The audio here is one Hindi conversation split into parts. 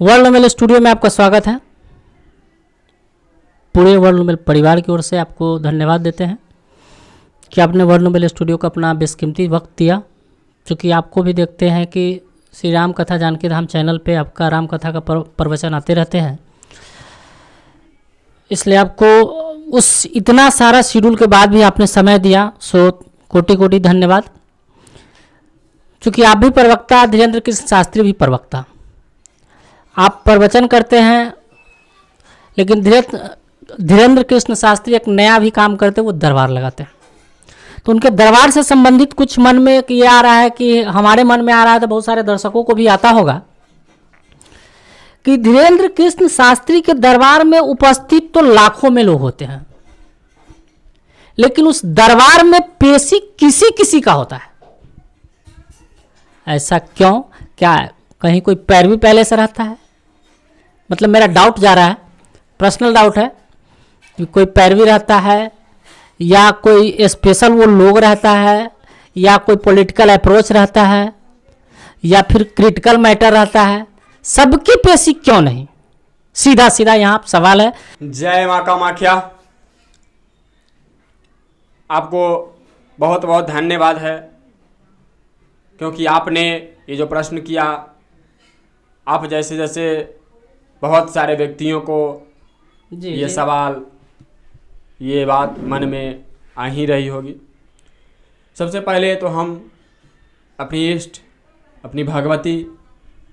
वर्ल्ड नोबेल स्टूडियो में आपका स्वागत है। पूरे वर्ल्ड नोबेल परिवार की ओर से आपको धन्यवाद देते हैं कि आपने वर्ल्ड नोबेल स्टूडियो को अपना बेशकीमती वक्त दिया। चूँकि आपको भी देखते हैं कि श्री राम कथा जानकी धाम चैनल पे आपका राम कथा का प्रवचन आते रहते हैं, इसलिए आपको उस इतना सारा शेड्यूल के बाद भी आपने समय दिया, सो कोटि कोटि धन्यवाद। चूँकि आप भी प्रवक्ता, धीरेन्द्र कृष्ण शास्त्री भी प्रवक्ता, आप प्रवचन करते हैं, लेकिन धीरेन्द्र कृष्ण शास्त्री एक नया भी काम करते हैं, वो दरबार लगाते हैं। तो उनके दरबार से संबंधित कुछ मन में ये आ रहा है कि हमारे मन में आ रहा है, तो बहुत सारे दर्शकों को भी आता होगा कि धीरेन्द्र कृष्ण शास्त्री के दरबार में उपस्थित तो लाखों में लोग होते हैं, लेकिन उस दरबार में पेशी किसी किसी का होता है। ऐसा क्यों? क्या कहीं कोई पैरवी पहले से रहता है? मतलब मेरा डाउट जा रहा है, पर्सनल डाउट है कि कोई पैरवी रहता है, या कोई स्पेशल वो लोग रहता है, या कोई पॉलिटिकल अप्रोच रहता है, या फिर क्रिटिकल मैटर रहता है। सबकी पेशी क्यों नहीं? सीधा सीधा यहाँ सवाल है। जय माँ कामाख्या। आपको बहुत बहुत धन्यवाद है, क्योंकि आपने ये जो प्रश्न किया, आप जैसे जैसे बहुत सारे व्यक्तियों को ये सवाल, ये बात मन में आ ही रही होगी। सबसे पहले तो हम अपनी इष्ट, अपनी भगवती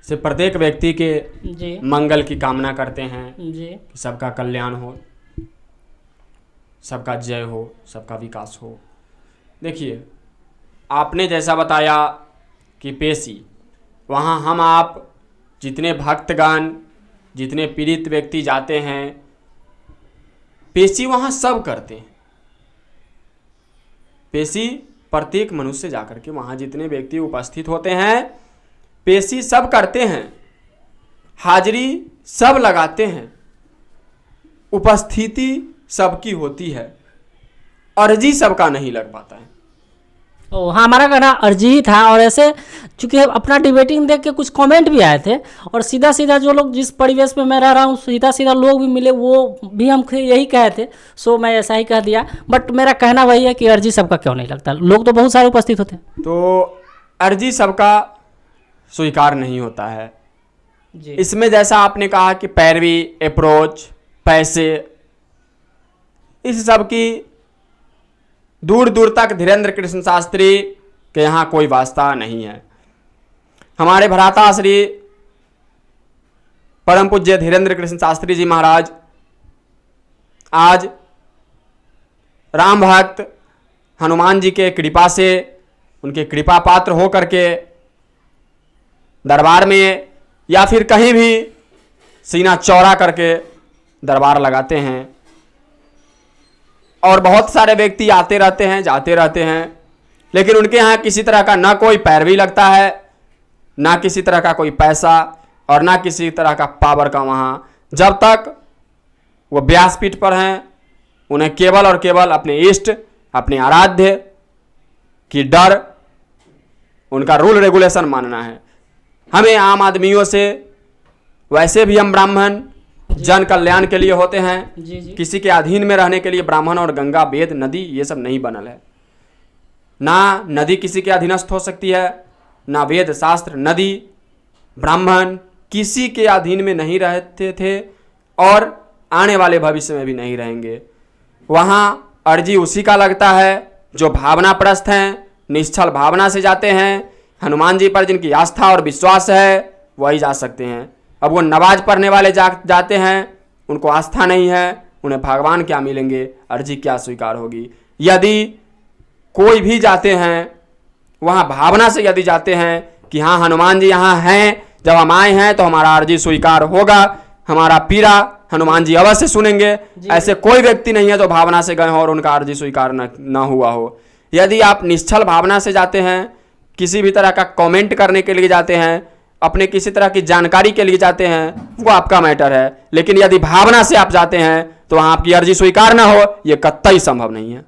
से प्रत्येक व्यक्ति के मंगल की कामना करते हैं कि सबका कल्याण हो, सबका जय हो, सबका विकास हो। देखिए, आपने जैसा बताया कि पेशी, वहाँ हम आप जितने भक्तगण, जितने पीड़ित व्यक्ति जाते हैं, पेशी वहाँ सब करते हैं। पेशी प्रत्येक मनुष्य जाकर के वहाँ जितने व्यक्ति उपस्थित होते हैं, पेशी सब करते हैं, हाजिरी सब लगाते हैं, उपस्थिति सबकी होती है, अर्जी सबका नहीं लग पाता है। हाँ, हमारा कहना अर्जी ही था। और ऐसे चूंकि अपना डिबेटिंग देख के कुछ कमेंट भी आए थे, और सीधा सीधा जो लोग, जिस परिवेश में मैं रह रहा हूँ, सीधा सीधा लोग भी मिले, वो भी हमको यही कहे थे, सो मैं ऐसा ही कह दिया। बट मेरा कहना वही है कि अर्जी सबका क्यों नहीं लगता, लोग तो बहुत सारे उपस्थित होते हैं। तो अर्जी सबका स्वीकार नहीं होता है जी। इसमें जैसा आपने कहा कि पैरवी, अप्रोच, पैसे, इस सब की दूर दूर तक धीरेन्द्र कृष्ण शास्त्री के यहाँ कोई वास्ता नहीं है। हमारे भ्राता श्री परम पूज्य धीरेन्द्र कृष्ण शास्त्री जी महाराज आज राम भक्त हनुमान जी के कृपा से, उनके कृपा पात्र हो करके दरबार में या फिर कहीं भी सीना चौड़ा करके दरबार लगाते हैं, और बहुत सारे व्यक्ति आते रहते हैं, जाते रहते हैं, लेकिन उनके यहाँ किसी तरह का ना कोई पैरवी लगता है, ना किसी तरह का कोई पैसा, और ना किसी तरह का पावर का वहाँ। जब तक वो व्यासपीठ पर हैं, उन्हें केवल और केवल अपने इष्ट, अपने आराध्य की डर, उनका रूल रेगुलेशन मानना है। हमें आम आदमियों से, वैसे भी हम ब्राह्मण जन कल्याण के लिए होते हैं, किसी के अधीन में रहने के लिए ब्राह्मण और गंगा, वेद, नदी ये सब नहीं बनल है। ना नदी किसी के अधीनस्थ हो सकती है, ना वेद, शास्त्र, नदी, ब्राह्मण किसी के अधीन में नहीं रहते थे, और आने वाले भविष्य में भी नहीं रहेंगे। वहाँ अर्जी उसी का लगता है जो भावना प्रस्त हैं, निश्चल भावना से जाते हैं। हनुमान जी पर जिनकी आस्था और विश्वास है, वही जा सकते हैं। अब वो नमाज पढ़ने वाले जाते हैं, उनको आस्था नहीं है, उन्हें भगवान क्या मिलेंगे, अर्जी क्या स्वीकार होगी। यदि कोई भी जाते हैं वहाँ भावना से, यदि जाते हैं कि हाँ हनुमान जी यहाँ हैं, जब हम आए हैं तो हमारा अर्जी स्वीकार होगा, हमारा पीड़ा हनुमान जी अवश्य सुनेंगे, ऐसे कोई व्यक्ति नहीं है जो भावना से गए हो और उनका अर्जी स्वीकार न हुआ हो। यदि आप निश्चल भावना से जाते हैं, किसी भी तरह का कमेंट करने के लिए जाते हैं, अपने किसी तरह की जानकारी के लिए जाते हैं, वो आपका मैटर है। लेकिन यदि भावना से आप जाते हैं तो वहाँ आपकी अर्जी स्वीकार ना हो, ये कतई संभव नहीं है।